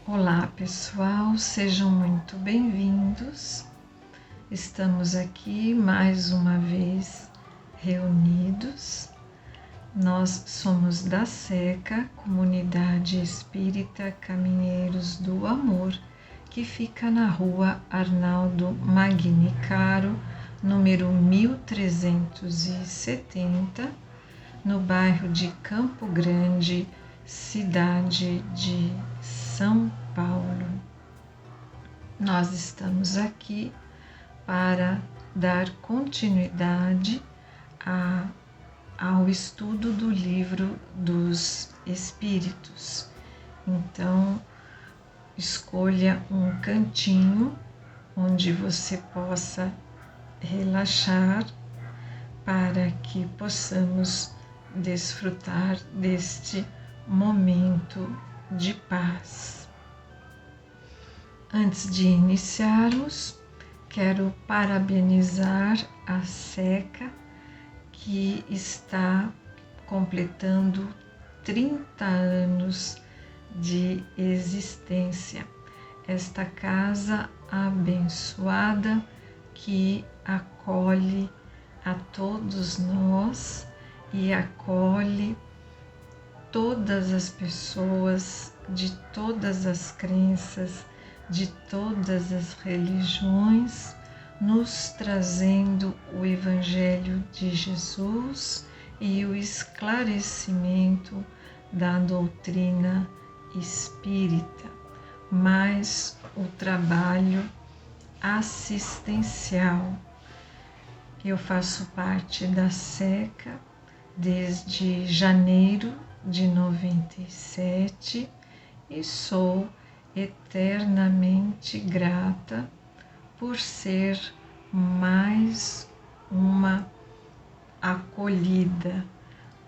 Olá pessoal, sejam muito bem-vindos. Estamos aqui mais uma vez reunidos. Nós somos da SECA, Comunidade Espírita Caminheiros do Amor, que fica na rua Arnaldo Magnicaro, número 1370, no bairro de Campo Grande, cidade de São Paulo. Nós estamos aqui para dar continuidade ao estudo do Livro dos Espíritos. Então, escolha um cantinho onde você possa relaxar para que possamos desfrutar deste momento de paz. Antes de iniciarmos, quero parabenizar a SECA, que está completando 30 anos de existência. Esta casa abençoada que acolhe a todos nós e acolhe todas as pessoas de todas as crenças, de todas as religiões, nos trazendo o Evangelho de Jesus e o esclarecimento da doutrina espírita, mais o trabalho assistencial. Eu faço parte da SECA desde janeiro de 97 e sou eternamente grata por ser mais uma acolhida,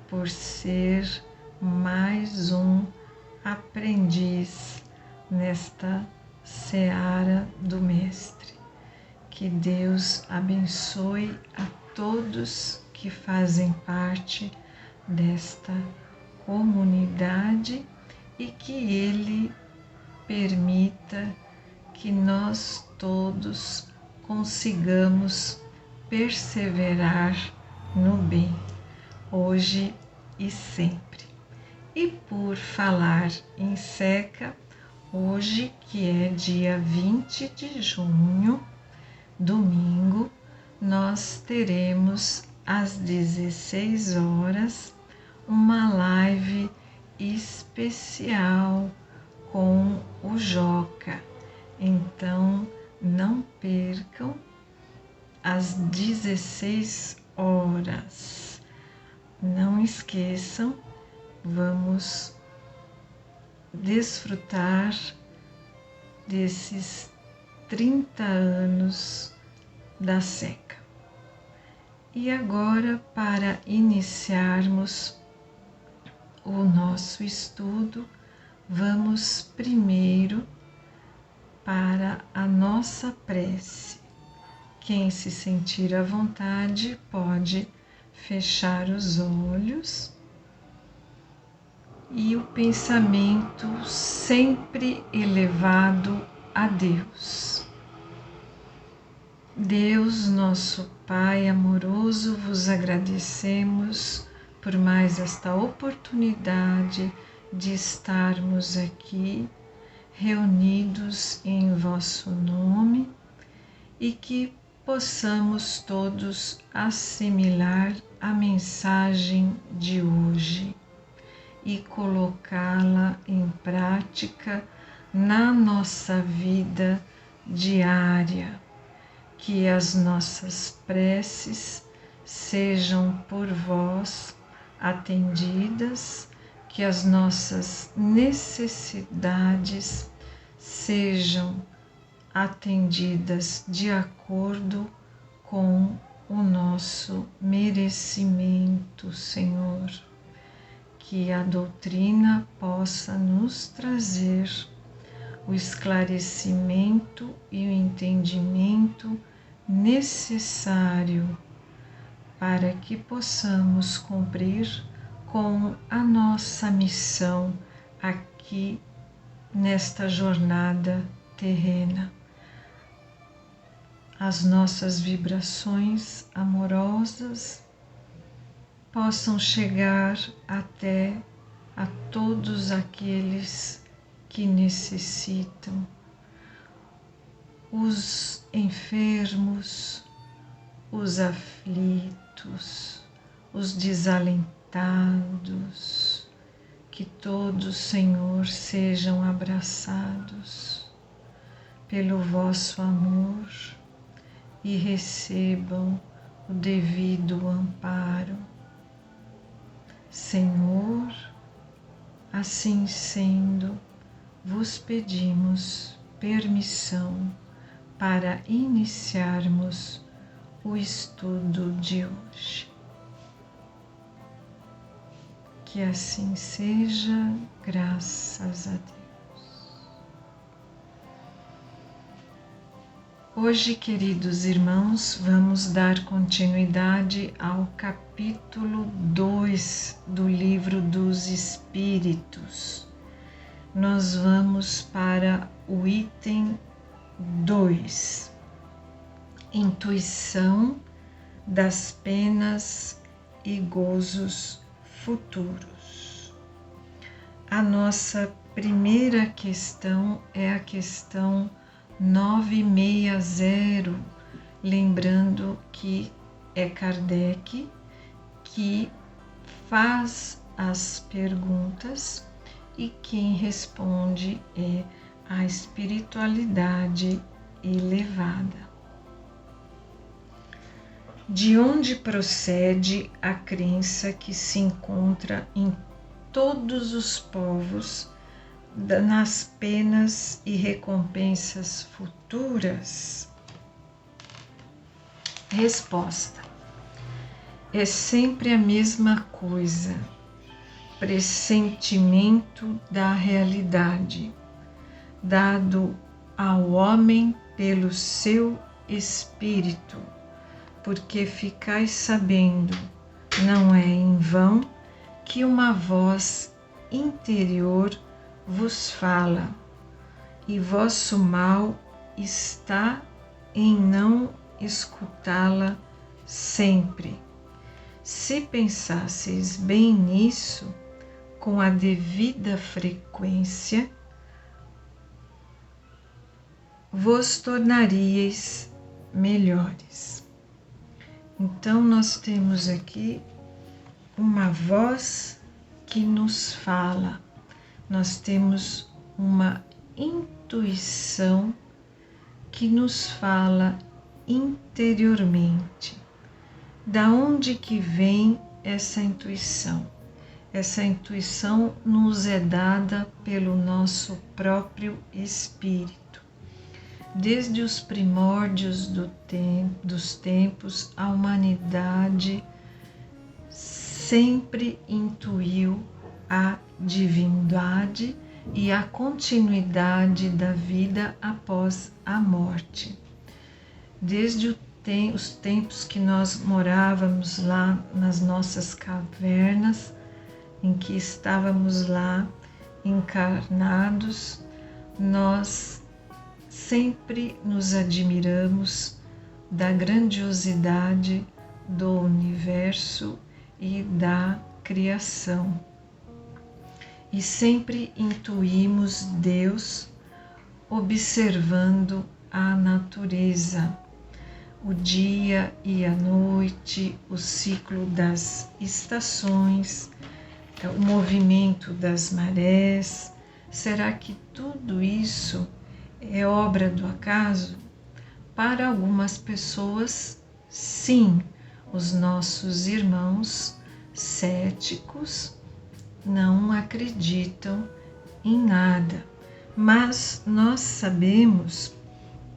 por ser mais um aprendiz nesta seara do Mestre. Que Deus abençoe a todos que fazem parte desta comunidade e que Ele permita que nós todos consigamos perseverar no bem, hoje e sempre. E por falar em SECA, hoje, que é dia 20 de junho, domingo, nós teremos às 16 horas uma live especial com o Joca. Então, não percam às 16 horas. Não esqueçam, vamos desfrutar desses 30 anos da SECA. E agora, para iniciarmos o nosso estudo, vamos primeiro para a nossa prece. Quem se sentir à vontade pode fechar os olhos e o pensamento sempre elevado a Deus. Deus, nosso Pai amoroso, vos agradecemos por mais esta oportunidade de estarmos aqui reunidos em vosso nome e que possamos todos assimilar a mensagem de hoje e colocá-la em prática na nossa vida diária. Que as nossas preces sejam por vós atendidas, que as nossas necessidades sejam atendidas de acordo com o nosso merecimento, Senhor. Que a doutrina possa nos trazer o esclarecimento e o entendimento necessário para que possamos cumprir com a nossa missão aqui nesta jornada terrena. As nossas vibrações amorosas possam chegar até a todos aqueles que necessitam, os enfermos, os aflitos, os desalentados, que todos, Senhor, sejam abraçados pelo vosso amor e recebam o devido amparo. Senhor, assim sendo, vos pedimos permissão para iniciarmos o estudo de hoje. Que assim seja, graças a Deus. Hoje, queridos irmãos, vamos dar continuidade ao capítulo 2 do Livro dos Espíritos. Nós vamos para o item 2, Intuição das penas e gozos futuros. A nossa primeira questão é a questão 960, lembrando que é Kardec que faz as perguntas e quem responde é a espiritualidade elevada. De onde procede a crença que se encontra em todos os povos nas penas e recompensas futuras? Resposta: é sempre a mesma coisa, pressentimento da realidade, dado ao homem pelo seu espírito, porque ficais sabendo, não é em vão, que uma voz interior vos fala, e vosso mal está em não escutá-la sempre. Se pensasseis bem nisso, com a devida frequência, vos tornaríeis melhores. Então, nós temos aqui uma voz que nos fala, nós temos uma intuição que nos fala interiormente. Da onde que vem essa intuição? Essa intuição nos é dada pelo nosso próprio espírito. Desde os primórdios dos tempos, a humanidade sempre intuiu a divindade e a continuidade da vida após a morte. Desde os tempos que nós morávamos lá nas nossas cavernas, em que estávamos lá encarnados, nós sempre nos admiramos da grandiosidade do universo e da criação. E sempre intuímos Deus observando a natureza, o dia e a noite, o ciclo das estações, o movimento das marés. Será que tudo isso é obra do acaso? Para algumas pessoas, sim. Os nossos irmãos céticos não acreditam em nada, mas nós sabemos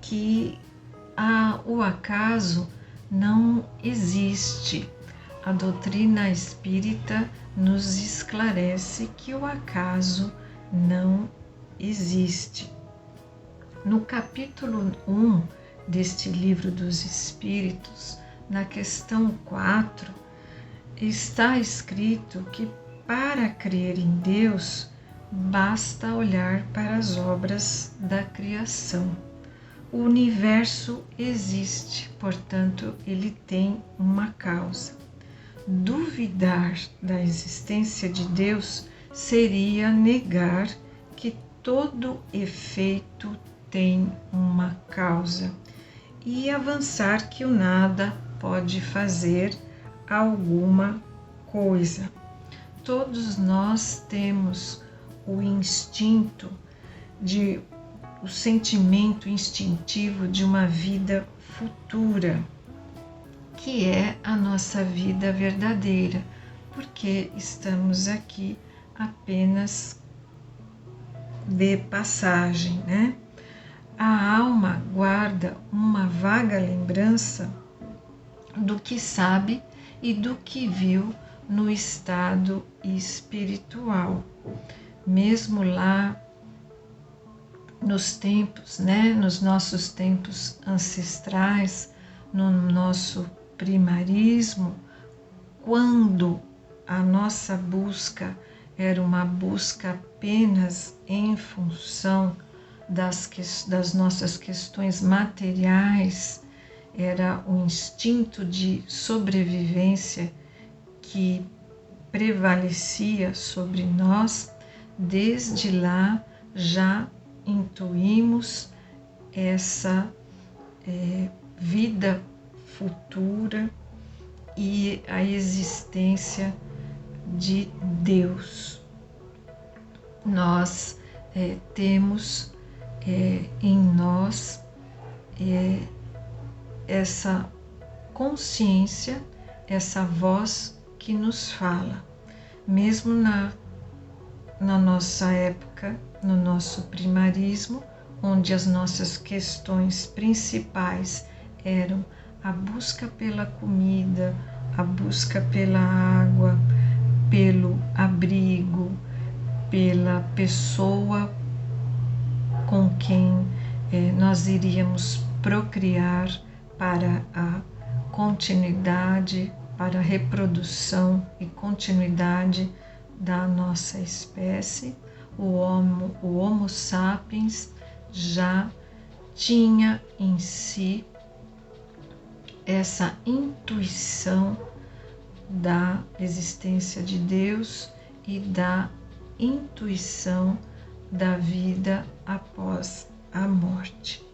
que o acaso não existe. A doutrina espírita nos esclarece que o acaso não existe. No capítulo 1 deste Livro dos Espíritos, na questão 4, está escrito que para crer em Deus, basta olhar para as obras da criação. O universo existe, portanto, ele tem uma causa. Duvidar da existência de Deus seria negar que todo efeito tem uma causa e avançar que o nada pode fazer alguma coisa. Todos nós temos o instinto o sentimento instintivo de uma vida futura, que é a nossa vida verdadeira, porque estamos aqui apenas de passagem, né? A alma guarda uma vaga lembrança do que sabe e do que viu no estado espiritual. Mesmo lá nos tempos, né, nos nossos tempos ancestrais, no nosso primarismo, quando a nossa busca era uma busca apenas em função das nossas questões materiais, era o instinto de sobrevivência que prevalecia sobre nós. Desde lá já intuímos essa vida futura e a existência de Deus. Nós temos em nós essa consciência, essa voz que nos fala. Mesmo na nossa época, no nosso primarismo, onde as nossas questões principais eram a busca pela comida, a busca pela água, pelo abrigo, pela pessoa com quem nós iríamos procriar para a continuidade, para a reprodução e continuidade da nossa espécie. O Homo sapiens já tinha em si essa intuição da existência de Deus e da intuição da vida após a morte.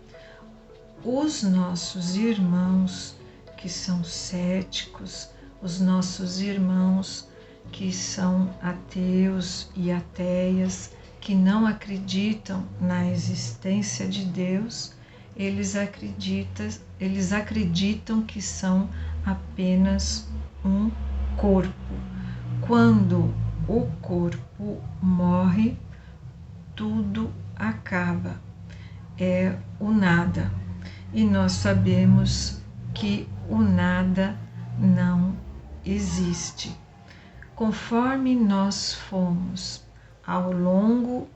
Os nossos irmãos que são céticos, os nossos irmãos que são ateus e ateias, que não acreditam na existência de Deus, eles acreditam que são apenas um corpo. Quando o corpo morre, tudo acaba, é o nada. E nós sabemos que o nada não existe. Conforme nós fomos ao longo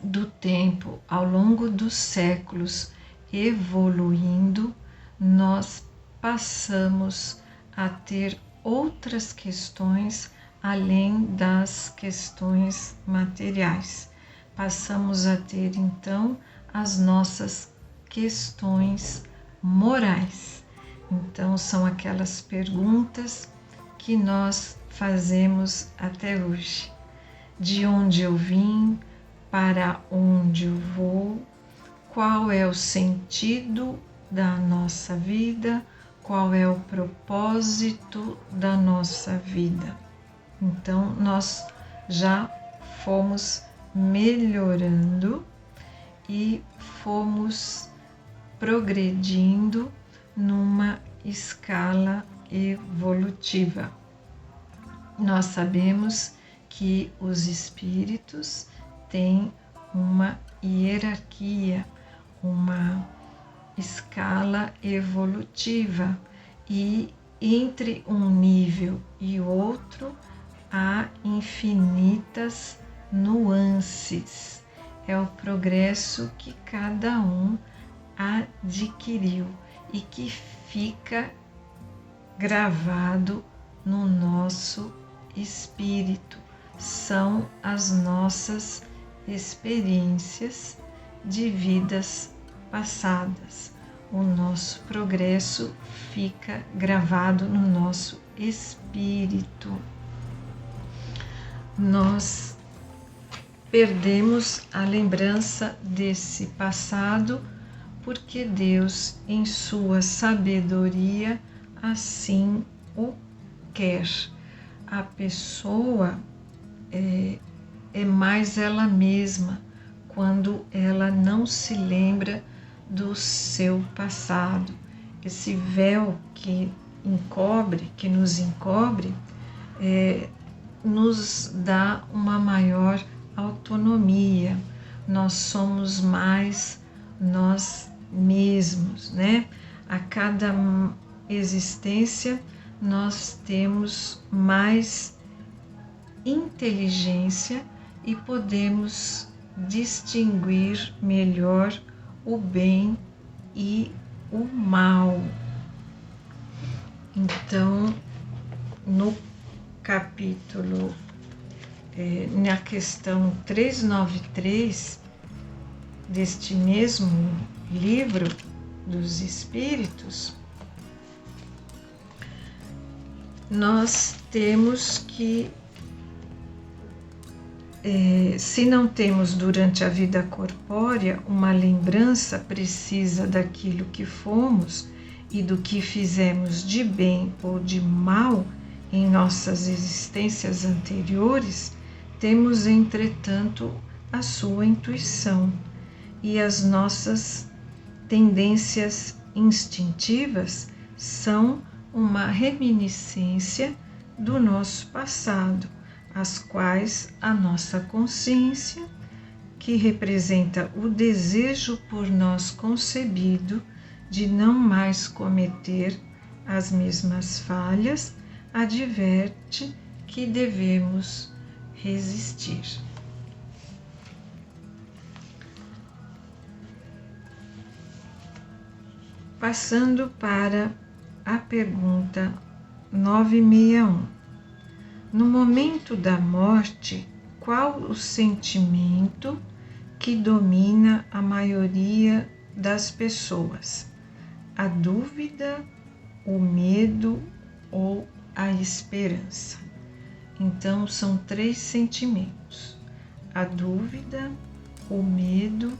do tempo, ao longo dos séculos, evoluindo, nós passamos a ter outras questões além das questões materiais. Passamos a ter então as nossas questões morais. Então são aquelas perguntas que nós fazemos até hoje. De onde eu vim? Para onde eu vou? Qual é o sentido da nossa vida? Qual é o propósito da nossa vida? Então, nós já fomos melhorando e fomos progredindo numa escala evolutiva. Nós sabemos que os espíritos têm uma hierarquia, uma escala evolutiva, e entre um nível e outro há infinitas nuances. É o progresso que cada um adquiriu e que fica gravado no nosso espírito, são as nossas experiências de vidas passadas. O nosso progresso fica gravado no nosso espírito. Nós perdemos a lembrança desse passado porque Deus, em sua sabedoria, assim o quer. A pessoa é mais ela mesma quando ela não se lembra do seu passado. Esse véu que nos encobre, nos dá uma maior autonomia. Nós somos mais nós mesmos, né? A cada existência nós temos mais inteligência e podemos distinguir melhor o bem e o mal. Então, no capítulo, na questão 393 deste mesmo livro dos Espíritos, nós temos que, se não temos durante a vida corpórea uma lembrança precisa daquilo que fomos e do que fizemos de bem ou de mal em nossas existências anteriores, temos, entretanto, a sua intuição e as nossas tendências instintivas são uma reminiscência do nosso passado, as quais a nossa consciência, que representa o desejo por nós concebido de não mais cometer as mesmas falhas, adverte que devemos resistir. Passando para a pergunta 961. No momento da morte, qual o sentimento que domina a maioria das pessoas? A dúvida, o medo ou a esperança? Então, são 3 sentimentos: a dúvida, o medo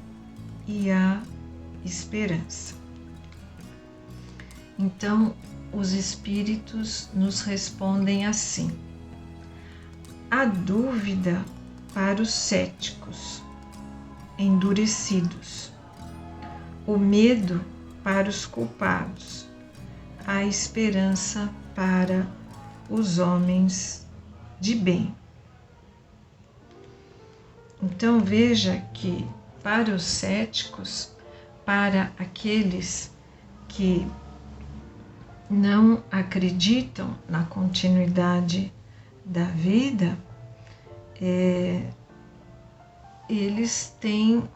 e a esperança. Então, os espíritos nos respondem assim: a dúvida para os céticos, endurecidos, o medo para os culpados, a esperança para os homens de bem. Então veja que para os céticos, para aqueles que não acreditam na continuidade da vida, eles têm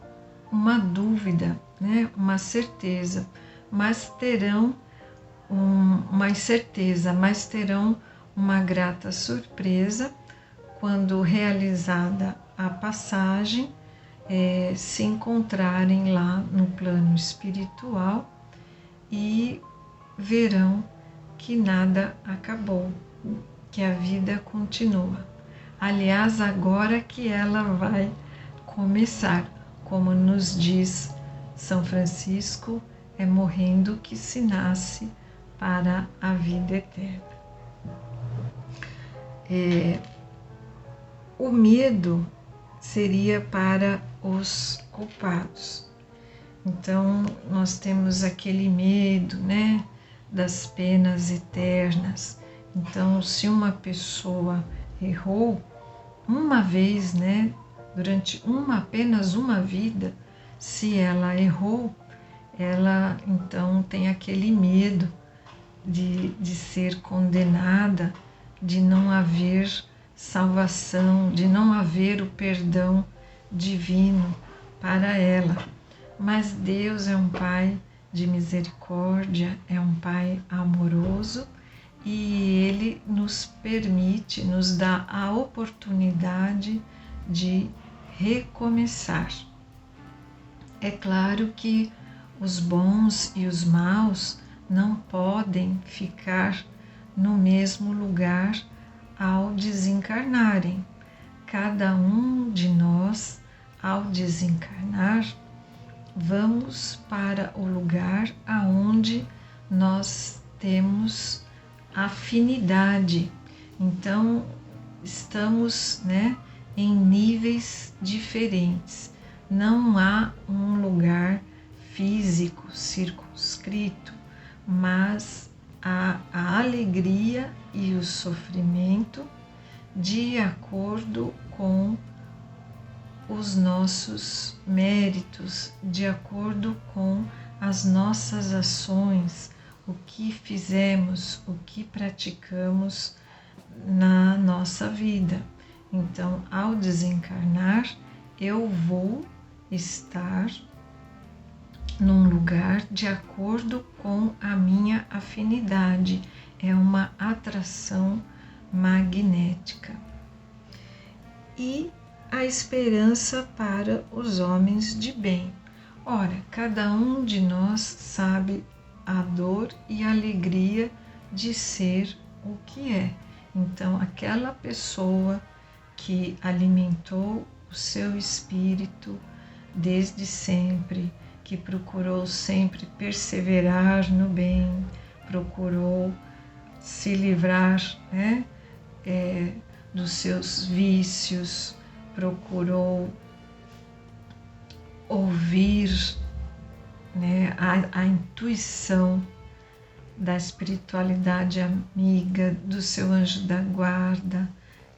uma dúvida, né? Uma certeza, mas terão uma incerteza, mas terão uma grata surpresa quando realizada a passagem, se encontrarem lá no plano espiritual e verão que nada acabou, que a vida continua. Aliás, agora que ela vai começar, como nos diz São Francisco, é morrendo que se nasce para a vida eterna. O medo seria para os culpados. Então, nós temos aquele medo, né, das penas eternas. Então, se uma pessoa errou uma vez, né, durante apenas uma vida, se ela errou, ela então tem aquele medo de ser condenada, de não haver salvação, de não haver o perdão divino para ela. Mas Deus é um Pai de misericórdia, é um Pai amoroso e Ele nos permite, nos dá a oportunidade de recomeçar. É claro que os bons e os maus não podem ficar no mesmo lugar ao desencarnarem. Cada um de nós, ao desencarnar, vamos para o lugar aonde nós temos afinidade. Então, estamos, em níveis diferentes. Não há um lugar físico circunscrito, mas há a alegria e o sofrimento de acordo com os nossos méritos, de acordo com as nossas ações, o que fizemos, o que praticamos na nossa vida. Então, ao desencarnar, eu vou estar num lugar de acordo com a minha afinidade. É uma atração magnética. E a esperança para os homens de bem. Ora, cada um de nós sabe a dor e a alegria de ser o que é. Então, aquela pessoa que alimentou o seu espírito desde sempre, que procurou sempre perseverar no bem, procurou se livrar, dos seus vícios, procurou ouvir, a intuição da espiritualidade amiga, do seu anjo da guarda,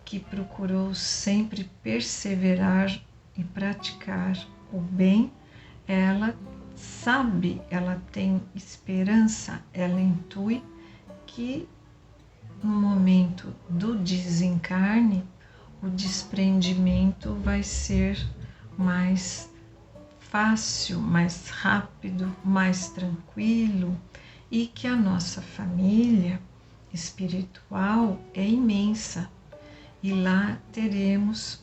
que procurou sempre perseverar e praticar o bem. Ela sabe, ela tem esperança, ela intui que no momento do desencarne, o desprendimento vai ser mais fácil, mais rápido, mais tranquilo, e que a nossa família espiritual é imensa, e lá teremos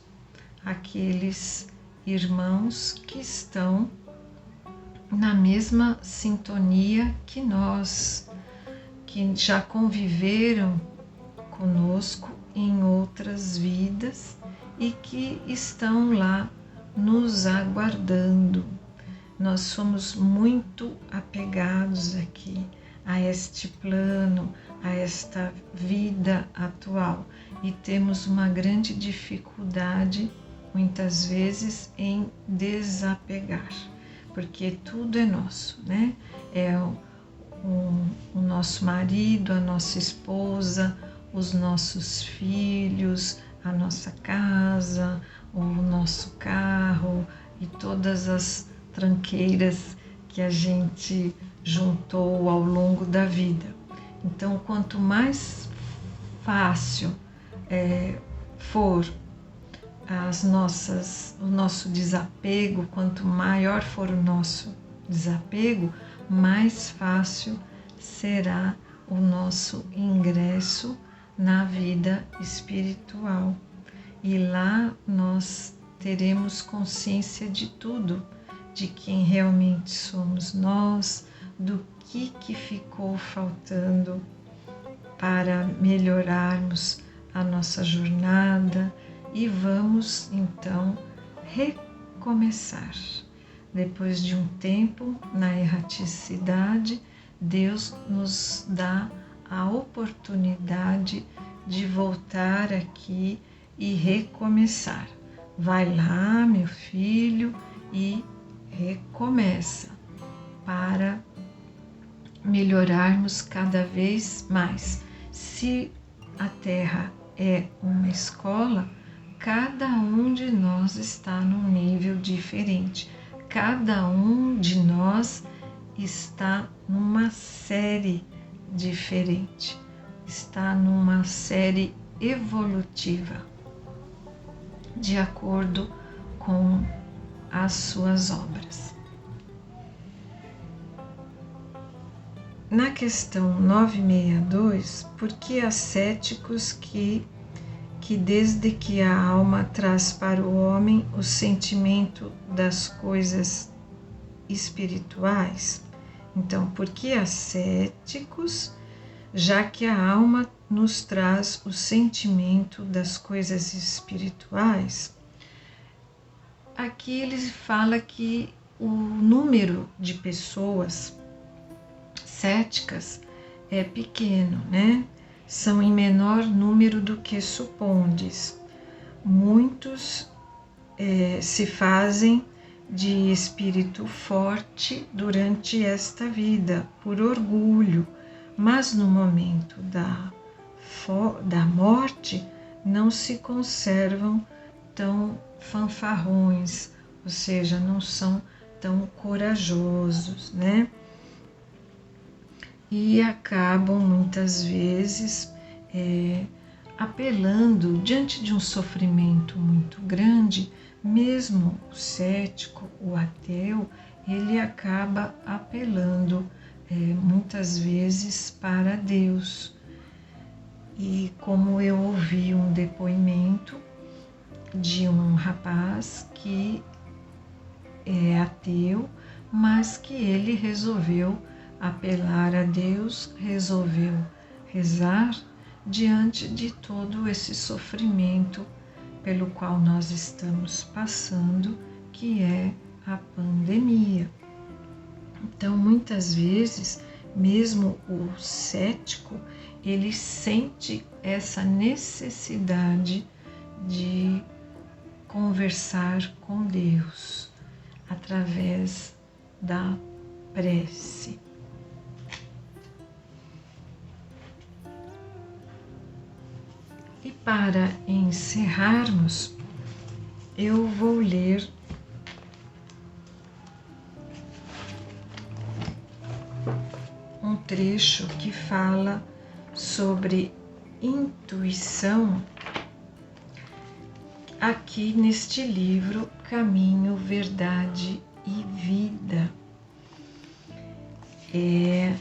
aqueles irmãos que estão na mesma sintonia que nós, que já conviveram conosco em outras vidas e que estão lá nos aguardando. Nós somos muito apegados aqui a este plano, a esta vida atual, e temos uma grande dificuldade, muitas vezes, em desapegar, porque tudo é nosso, É o nosso marido, a nossa esposa, os nossos filhos, a nossa casa, o nosso carro e todas as tranqueiras que a gente juntou ao longo da vida. Então, quanto mais fácil for o nosso desapego, quanto maior for o nosso desapego, mais fácil será o nosso ingresso na vida espiritual. E lá nós teremos consciência de tudo, de quem realmente somos nós, do que ficou faltando para melhorarmos a nossa jornada, e vamos então recomeçar. Depois de um tempo na erraticidade, Deus nos dá a oportunidade de voltar aqui e recomeçar. Vai lá, meu filho, e recomeça para melhorarmos cada vez mais. Se a Terra é uma escola, cada um de nós está num nível diferente. Cada um de nós está numa série diferente, está numa série evolutiva, de acordo com as suas obras. na questão 962, por que há céticos que desde que a alma traz para o homem o sentimento das coisas espirituais? Então, por que há céticos, já que a alma nos traz o sentimento das coisas espirituais? Aqui ele fala que o número de pessoas céticas é pequeno, né? São em menor número do que supondes. Muitos se fazem de espírito forte durante esta vida, por orgulho, mas no momento da morte não se conservam tão fanfarrões, ou seja, não são tão corajosos, né? E acabam muitas vezes apelando diante de um sofrimento muito grande. Mesmo o cético, o ateu, ele acaba apelando muitas vezes para Deus. E como eu ouvi um depoimento de um rapaz que é ateu, mas que ele resolveu apelar a Deus, resolveu rezar diante de todo esse sofrimento pelo qual nós estamos passando, que é a pandemia. Então, muitas vezes, mesmo o cético, ele sente essa necessidade de conversar com Deus através da prece. E para encerrarmos, eu vou ler um trecho que fala sobre intuição aqui neste livro Caminho, Verdade e Vida. É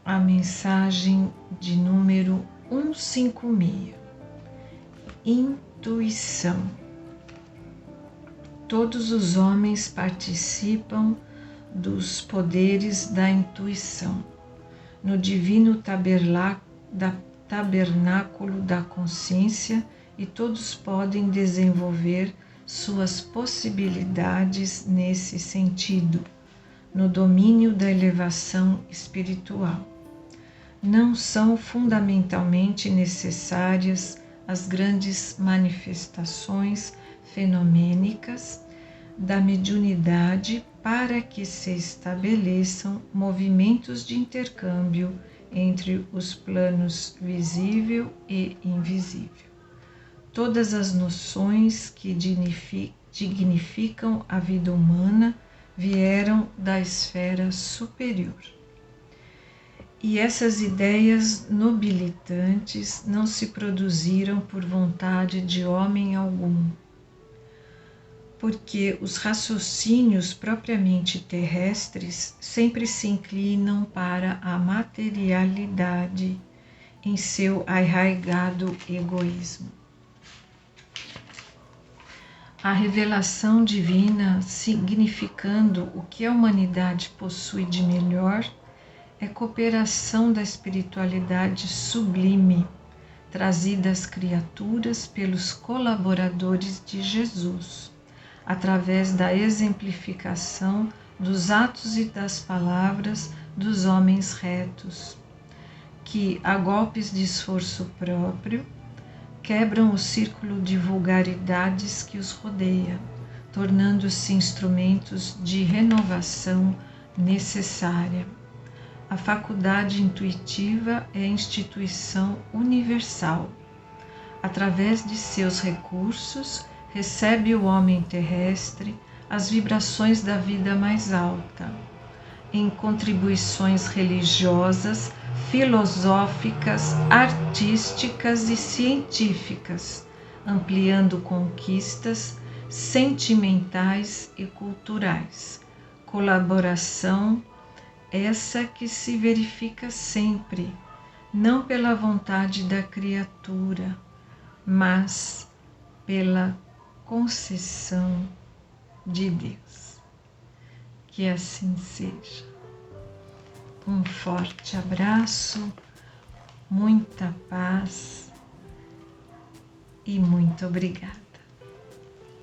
a mensagem de número 156. Intuição. Todos os homens participam dos poderes da intuição. No divino tabernáculo da consciência, e todos podem desenvolver suas possibilidades nesse sentido, no domínio da elevação espiritual. Não são fundamentalmente necessárias as grandes manifestações fenomênicas da mediunidade para que se estabeleçam movimentos de intercâmbio entre os planos visível e invisível. Todas as noções que dignificam a vida humana vieram da esfera superior. E essas ideias nobilitantes não se produziram por vontade de homem algum, porque os raciocínios propriamente terrestres sempre se inclinam para a materialidade em seu arraigado egoísmo. A revelação divina, significando o que a humanidade possui de melhor, é cooperação da espiritualidade sublime, trazida às criaturas pelos colaboradores de Jesus, através da exemplificação dos atos e das palavras dos homens retos, que, a golpes de esforço próprio, quebram o círculo de vulgaridades que os rodeia, tornando-se instrumentos de renovação necessária. A faculdade intuitiva é instituição universal. Através de seus recursos, recebe o homem terrestre as vibrações da vida mais alta, em contribuições religiosas, filosóficas, artísticas e científicas, ampliando conquistas sentimentais e culturais, colaboração essa que se verifica sempre, não pela vontade da criatura, mas pela concessão de Deus. Que assim seja. Um forte abraço, muita paz e muito obrigada.